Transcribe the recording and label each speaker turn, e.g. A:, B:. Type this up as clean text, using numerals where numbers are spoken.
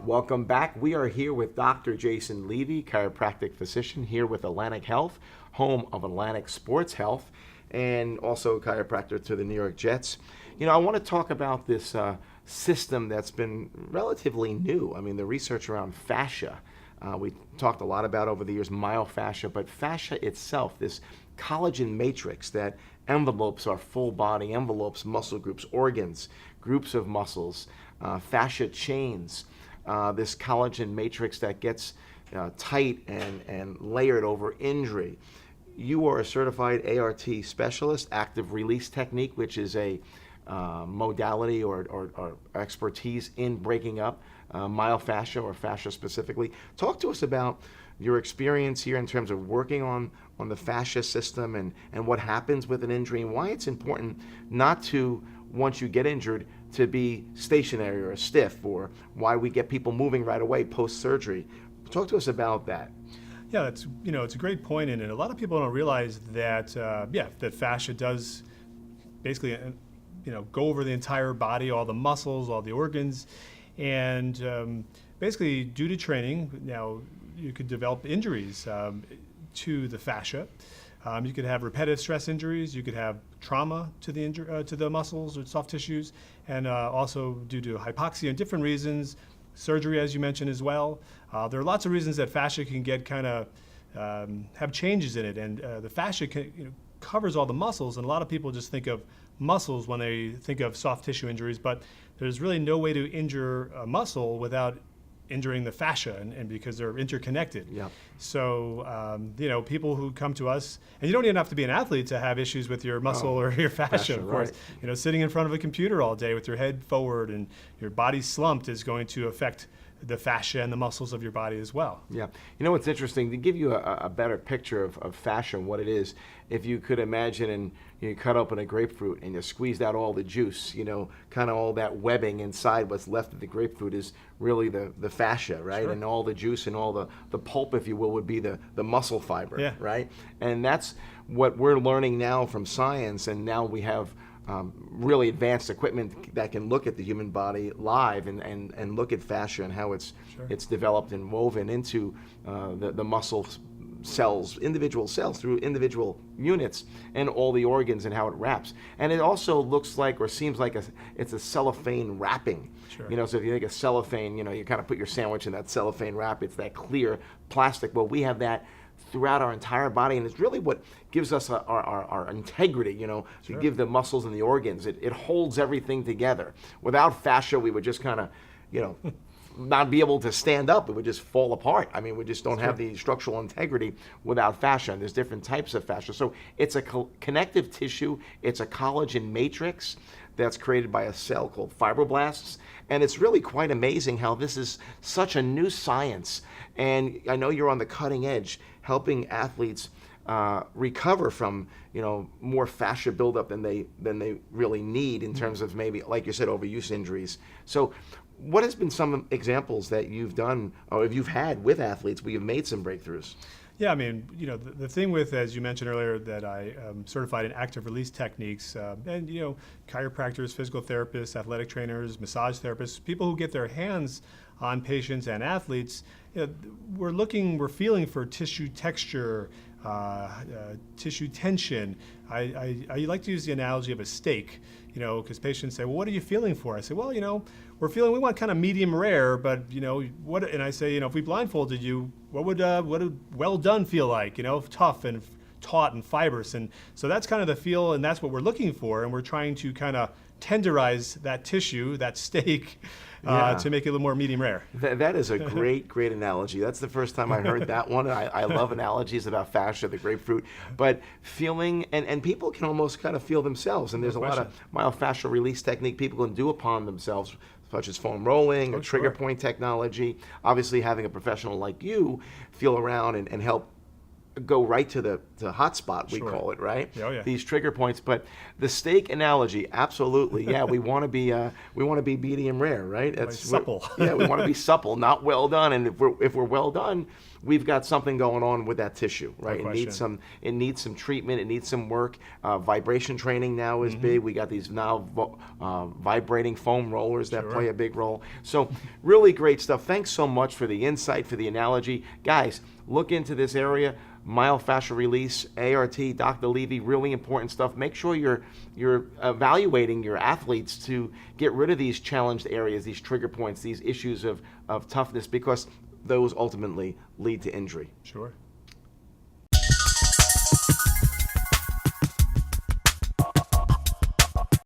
A: Welcome back. We are here with Dr. Jason Levy, chiropractic physician, here with Atlantic Health, home of Atlantic Sports Health, and also chiropractor to the New York Jets. I want to talk about this system that's been relatively new. I mean, the research around fascia. We talked a lot about over the years myofascia, but fascia itself, this collagen matrix that envelopes our full body, envelopes muscle groups, organs, groups of muscles, fascia chains, this collagen matrix that gets tight and layered over injury. You are a certified ART specialist, active release technique, which is a modality or expertise in breaking up myofascia or fascia specifically. Talk to us about your experience here in terms of working on the fascia system and what happens with an injury and why it's important not to, once you get injured, to be stationary or stiff, or why we get people moving right away post-surgery. Talk to us about that.
B: Yeah, it's a great point, and a lot of people don't realize that that fascia does basically go over the entire body, all the muscles, all the organs, and basically due to training, now you could develop injuries to the fascia. You could have repetitive stress injuries. You could have trauma to the muscles or soft tissues, and also due to hypoxia and different reasons, surgery, as you mentioned as well. There are lots of reasons that fascia can get kind of have changes in it, and the fascia covers all the muscles, and a lot of people just think of muscles when they think of soft tissue injuries, but there's really no way to injure a muscle without injuring the fascia, and because they're interconnected.
A: Yep.
B: So, people who come to us, and you don't even have to be an athlete to have issues with your muscle or your fascia, of course.
A: Right.
B: Sitting in front of a computer all day with your head forward and your body slumped is going to affect the fascia and the muscles of your body as well.
A: Yeah. What's interesting, to give you a better picture of fascia and what it is, if you could imagine and you cut open a grapefruit and you squeezed out all the juice, kind of all that webbing inside, what's left of the grapefruit is really the fascia, right?
B: Sure.
A: And all the juice and all the pulp, if you will, would be the muscle fiber,
B: yeah.
A: right? And that's what we're learning now from science, and now we have really advanced equipment that can look at the human body live and look at fascia and how it's developed and woven into the muscle cells, individual cells through individual units, and all the organs and how it wraps. And it also looks like or seems like it's a cellophane wrapping.
B: Sure.
A: So if you think of cellophane, you kind of put your sandwich in that cellophane wrap. It's that clear plastic. Well, we have that throughout our entire body, and it's really what gives us our integrity, to give the muscles and the organs. It holds everything together. Without fascia, we would just kind of, not be able to stand up. It would just fall apart. I mean, we just don't have the structural integrity without fascia, and there's different types of fascia. So it's a connective tissue. It's a collagen matrix that's created by a cell called fibroblasts, and it's really quite amazing how this is such a new science. And I know you're on the cutting edge, helping athletes recover from more fascia buildup than they really need in terms of maybe, like you said, overuse injuries. So what has been some examples that you've done or if you've had with athletes where you've made some breakthroughs?
B: Yeah, I mean, the thing with, as you mentioned earlier, that I am certified in active release techniques, and chiropractors, physical therapists, athletic trainers, massage therapists, people who get their hands on patients and athletes, we're feeling for tissue texture, tissue tension. I like to use the analogy of a steak, because patients say, well, what are you feeling for? I say, well, we want kind of medium rare, but what? And I say, if we blindfolded you, what would well done feel like? Tough and taut and fibrous, and so that's kind of the feel, and that's what we're looking for, and we're trying to kind of tenderize that tissue, that steak, to make it a little more medium rare.
A: That is a great analogy. That's the first time I heard that one. I love analogies about fascia, the grapefruit, but feeling, and people can almost kind of feel themselves, and there's a lot of myofascial release technique people can do upon themselves, such as foam rolling or trigger point technology. Obviously, having a professional like you feel around and help go right to the hot spot, we call it, right?
B: Oh, yeah.
A: These trigger points. But the steak analogy, absolutely, yeah. We want to be medium rare, right?
B: That's supple.
A: We want to be supple, not well done. And if we're well done, we've got something going on with that tissue, right?
B: No
A: It needs some treatment. It needs some work. Vibration training now is big. We got these now vibrating foam rollers that play a big role. So really great stuff. Thanks so much for the insight, for the analogy. Guys, look into this area. Myofascial release, ART, Dr. Levy, really important stuff. Make sure you're evaluating your athletes to get rid of these challenged areas, these trigger points, these issues of toughness, because those ultimately lead to injury.
B: Sure.